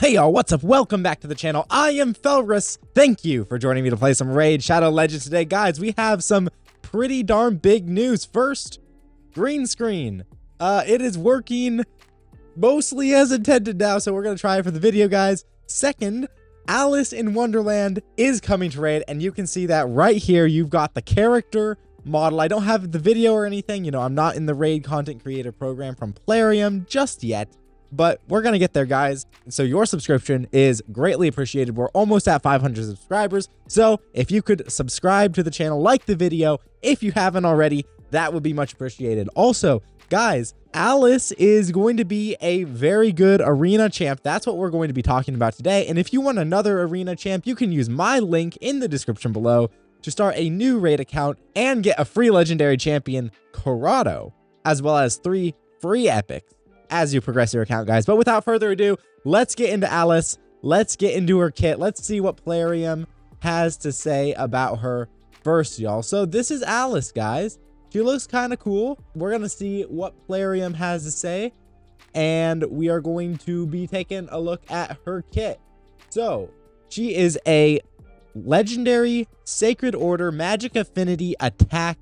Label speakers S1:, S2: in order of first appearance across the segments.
S1: Hey y'all, what's up? Welcome back to the channel. I am Felrus. Thank you for joining me to play some Raid Shadow Legends today. Guys, we have some pretty darn big news. First, green screen. It is working mostly as intended now, so we're going to try it for the video, guys. Second, Alice in Wonderland is coming to Raid, and you can see that right here. You've got the character model. I don't have the video or anything. You know, I'm not in the Raid content creator program from Plarium just yet, but we're going to get there, guys. So your subscription is greatly appreciated. We're almost at 500 subscribers. So if you could subscribe to the channel, like the video, if you haven't already, that would be much appreciated. Also, guys, Alice is going to be a very good arena champ. That's what we're going to be talking about today. And if you want another arena champ, you can use my link in the description below to start a new raid account and get a free legendary champion, Corrado, as well as 3 free epics as you progress your account, guys. But without further ado, let's get into Alice. Let's get into her kit. Let's see what Plarium has to say about her first, y'all. So this is Alice, guys. She looks kind of cool. We're going to see what Plarium has to say, and we are going to be taking a look at her kit. So she is a legendary Sacred Order Magic Affinity attack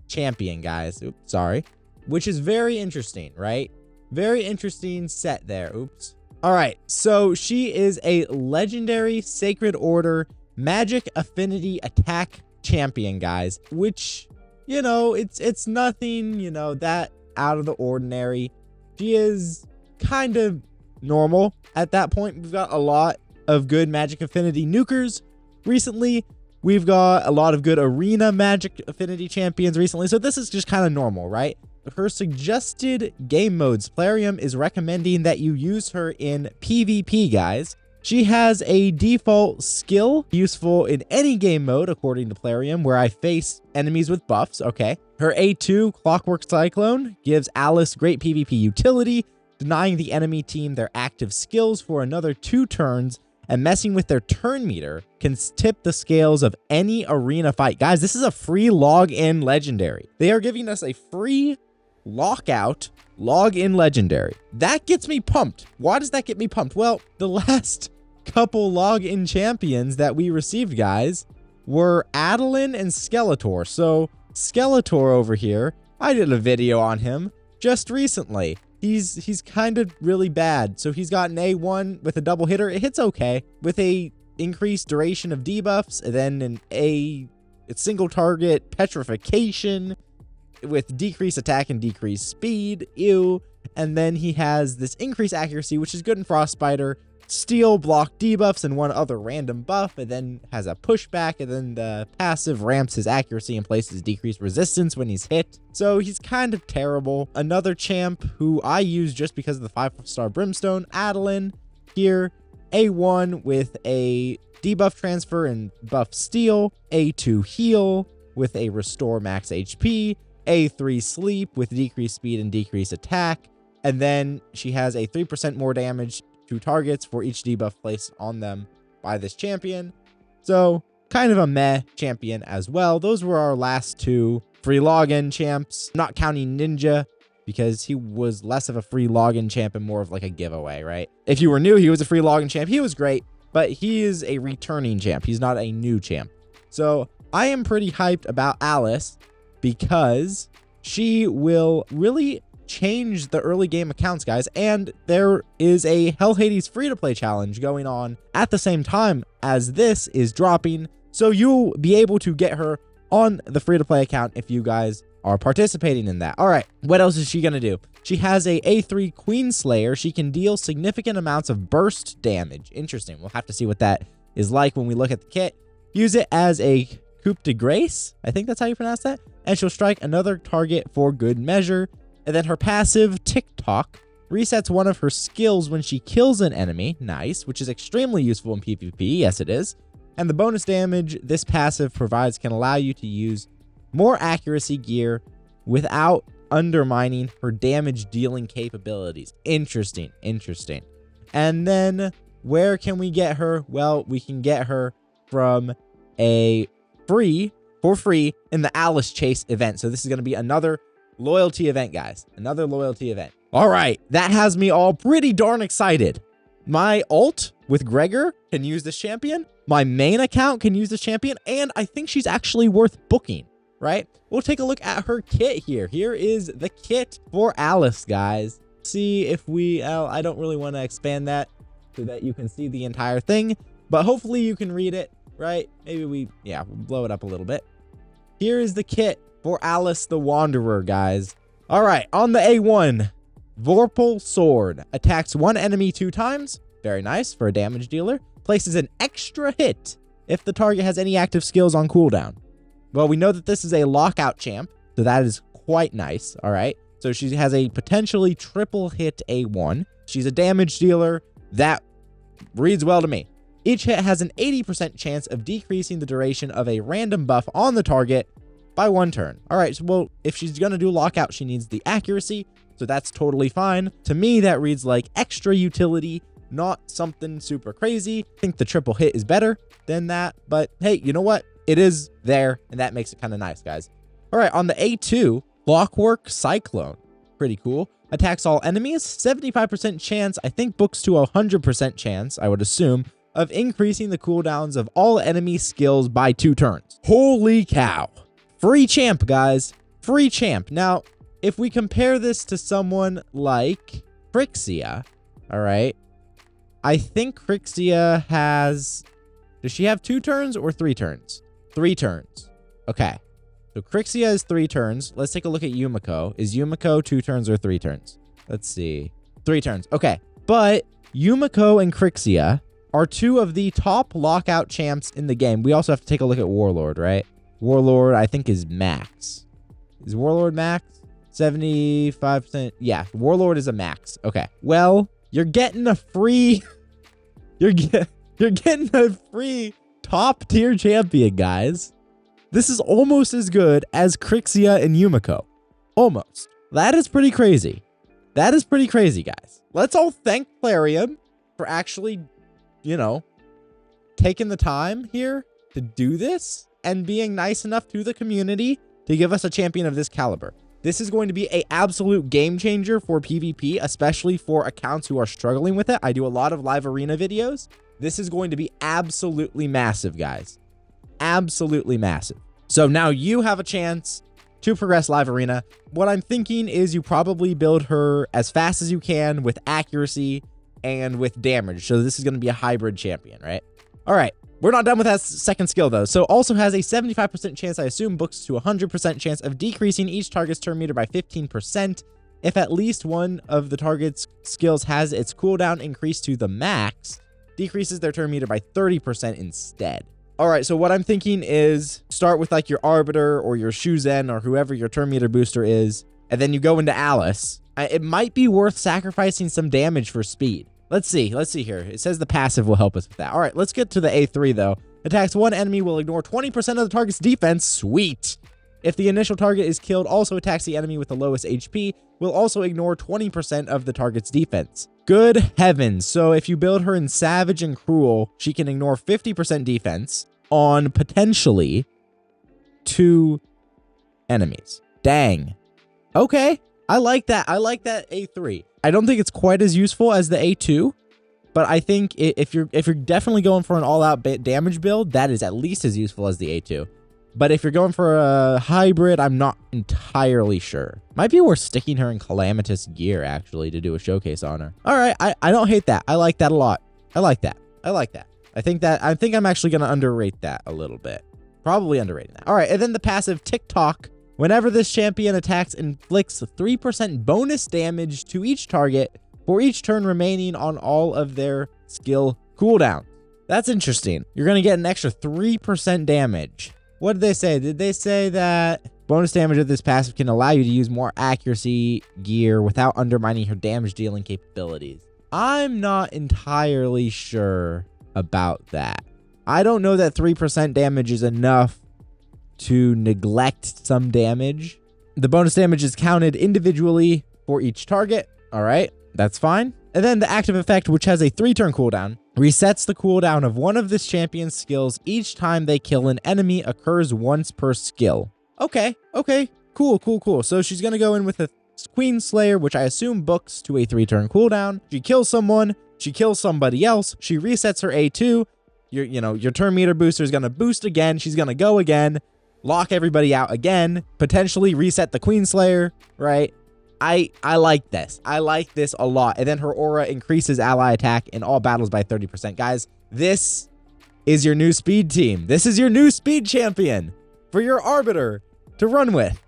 S1: champion, guys. Oops, sorry. Which is very interesting, right? Very interesting set there. Oops. All right. So she is a legendary Sacred Order Magic Affinity attack champion, guys, which, you know, it's nothing, you know, that out of the ordinary. She is kind of normal at that point. We've got a lot of good Magic Affinity nukers recently. We've got a lot of good arena Magic Affinity champions recently. So this is just kind of normal, right? Her suggested game modes, Plarium is recommending that you use her in PvP, guys. She has a default skill useful in any game mode, according to Plarium, where I face enemies with buffs. Okay. Her A2, Clockwork Cyclone, gives Alice great PvP utility, denying the enemy team their active skills for another 2 turns, and messing with their turn meter can tip the scales of any arena fight. Guys, this is a free login legendary. They are giving us a free lockout login legendary. That gets me pumped. Why does that get me pumped? Well, the last couple login champions that we received, guys, were Adeline and Skeletor. So Skeletor over here, I did a video on him just recently. He's kind of really bad. So he's got an A1 with a double hitter. It hits okay with a increased duration of debuffs, and then a single target petrification with decreased attack and decreased speed. Ew. And then he has this increased accuracy, which is good in Frostbiter, steel, block debuffs, and one other random buff, and then has a pushback, and then the passive ramps his accuracy and places decreased resistance when he's hit. So he's kind of terrible. Another champ who I use just because of the 5-star Brimstone, Adeline, here, A1 with a debuff transfer and buff steel, A2 heal with a restore max HP, A3 sleep with decreased speed and decreased attack, and then she has a 3% more damage to targets for each debuff placed on them by this champion. So kind of a meh champion as well. Those were our last 2 free login champs, not counting Ninja, because he was less of a free login champ and more of like a giveaway, right? If you were new, he was a free login champ. He was great, but he is a returning champ. He's not a new champ. So I am pretty hyped about Alice because she will really change the early game accounts, guys. And there is a Hell Hades free-to-play challenge going on at the same time as this is dropping. So you'll be able to get her on the free-to-play account if you guys are participating in that. All right, what else is she going to do? She has a A3 Queen Slayer. She can deal significant amounts of burst damage. Interesting. We'll have to see what that is like when we look at the kit. Use it as a coup de grace. I think that's how you pronounce that. And she'll strike another target for good measure. And then her passive, TikTok, resets one of her skills when she kills an enemy. Nice, which is extremely useful in PvP. Yes, it is. And the bonus damage this passive provides can allow you to use more accuracy gear without undermining her damage dealing capabilities. Interesting, interesting. And then where can we get her? Well, we can get her from for free in the Alice Chase event. So this is going to be another loyalty event, guys. Another loyalty event. All right, that has me all pretty darn excited My ult with Gregor can use this champion. My main account can use this champion. And I think she's actually worth booking, right? We'll take a look at her kit here. Here is the kit for Alice, guys. See if we, I don't really want to expand that so that you can see the entire thing, but hopefully you can read it, right? Maybe we'll blow it up a little bit. Here is the kit for Alice the Wanderer, guys. All right, on the A1, Vorpal Sword. Attacks one enemy 2 times. Very nice for a damage dealer. Places an extra hit if the target has any active skills on cooldown. Well, we know that this is a lockout champ, so that is quite nice, all right? So she has a potentially triple hit A1. She's a damage dealer. That reads well to me. Each hit has an 80% chance of decreasing the duration of a random buff on the target by 1 turn. All right, so well, if she's going to do lockout, she needs the accuracy, so that's totally fine. To me, that reads like extra utility, not something super crazy. I think the triple hit is better than that, but hey, you know what? It is there, and that makes it kind of nice, guys. All right, on the A2, Clockwork Cyclone. Pretty cool. Attacks all enemies, 75% chance, I think books to 100% chance, I would assume, of increasing the cooldowns of all enemy skills by 2 turns. Holy cow. Free champ, guys. Free champ. Now, if we compare this to someone like Crixia, all right, I think Crixia has... Does she have 2 turns or 3 turns? 3 turns. Okay. So Crixia is 3 turns. Let's take a look at Yumiko. Is Yumiko 2 turns or 3 turns? Let's see. 3 turns. Okay. But Yumiko and Crixia are 2 of the top lockout champs in the game. We also have to take a look at Warlord, right? Warlord, I think, is max. Is Warlord max? 75%. Yeah, Warlord is a max. Okay. Well, you're getting a free... you're getting a free top tier champion, guys. This is almost as good as Crixia and Yumiko. Almost. That is pretty crazy. That is pretty crazy, guys. Let's all thank Plarium for actually, you know, taking the time here to do this and being nice enough to the community to give us a champion of this caliber. This is going to be an absolute game changer for PvP, especially for accounts who are struggling with it. I do a lot of live arena videos. This is going to be absolutely massive, guys. Absolutely massive. So now you have a chance to progress live arena. What I'm thinking is you probably build her as fast as you can with accuracy and with damage. So this is going to be a hybrid champion, right? All right. We're not done with that second skill, though. So also has a 75% chance, I assume, books to 100% chance of decreasing each target's turn meter by 15% if at least one of the target's skills has its cooldown increased to the max, decreases their turn meter by 30% instead. All right, so what I'm thinking is start with like your Arbiter or your Shuzen or whoever your turn meter booster is, and then you go into Alice. It might be worth sacrificing some damage for speed. Let's see here. It says the passive will help us with that. All right, let's get to the A3 though. Attacks one enemy, will ignore 20% of the target's defense. Sweet. If the initial target is killed, also attacks the enemy with the lowest HP, will also ignore 20% of the target's defense. Good heavens. So if you build her in Savage and Cruel, she can ignore 50% defense on potentially 2 enemies. Dang. Okay. I like that. I like that A3. I don't think it's quite as useful as the A2, but I think if you're definitely going for an all-out damage build, that is at least as useful as the A2. But if you're going for a hybrid, I'm not entirely sure. Might be worth sticking her in Calamitous gear, actually, to do a showcase on her. All right, I don't hate that. I like that a lot. I like that. I like that. I think I'm actually going to underrate that a little bit. Probably underrating that. All right, and then the passive TikTok. Whenever this champion attacks, inflicts 3% bonus damage to each target for each turn remaining on all of their skill cooldown. That's interesting. You're going to get an extra 3% damage. What did they say? Did they say that bonus damage of this passive can allow you to use more accuracy gear without undermining her damage dealing capabilities? I'm not entirely sure about that. I don't know that 3% damage is enough to neglect some damage. The bonus damage is counted individually for each target. All right, that's fine. And then the active effect, which has a 3-turn cooldown, resets the cooldown of one of this champion's skills each time they kill an enemy, occurs once per skill. Okay, cool. So she's gonna go in with a Queen Slayer, which I assume books to a 3-turn cooldown. She kills someone, She kills somebody else. She resets her A2. Your turn meter booster is going to boost again. She's going to go again, lock everybody out again, potentially reset the Queen Slayer, right? I like this. I like this a lot. And then her aura increases ally attack in all battles by 30%. Guys, this is your new speed team. This is your new speed champion for your Arbiter to run with.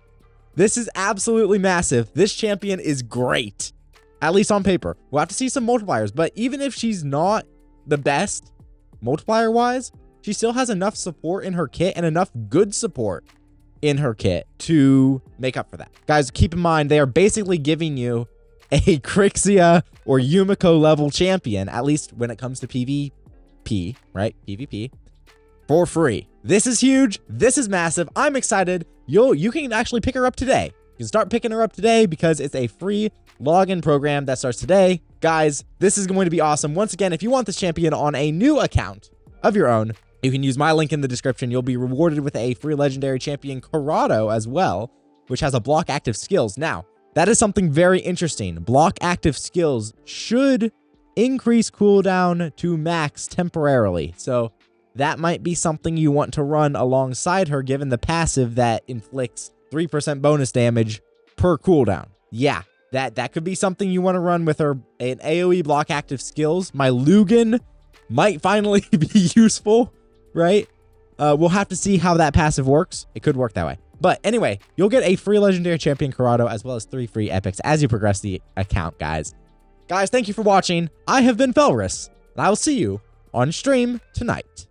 S1: This is absolutely massive. This champion is great, at least on paper. We'll have to see some multipliers, but even if she's not the best multiplier-wise, she still has enough support in her kit and enough good support in her kit to make up for that. Guys, keep in mind, they are basically giving you a Crixia or Yumiko level champion, at least when it comes to PvP, right? PvP, for free. This is huge. This is massive. I'm excited. You can actually pick her up today. You can start picking her up today because it's a free login program that starts today. Guys, this is going to be awesome. Once again, if you want this champion on a new account of your own, you can use my link in the description. You'll be rewarded with a free legendary champion, Corrado, as well, which has a block active skills. Now, that is something very interesting. Block active skills should increase cooldown to max temporarily. So that might be something you want to run alongside her, given the passive that inflicts 3% bonus damage per cooldown. Yeah, that could be something you want to run with her. An AoE block active skills. My Lugan might finally be useful, right? We'll have to see how that passive works. It could work that way. But anyway, you'll get a free legendary champion Corrado as well as 3 free epics as you progress the account, guys. Guys, thank you for watching. I have been Felrus, and I will see you on stream tonight.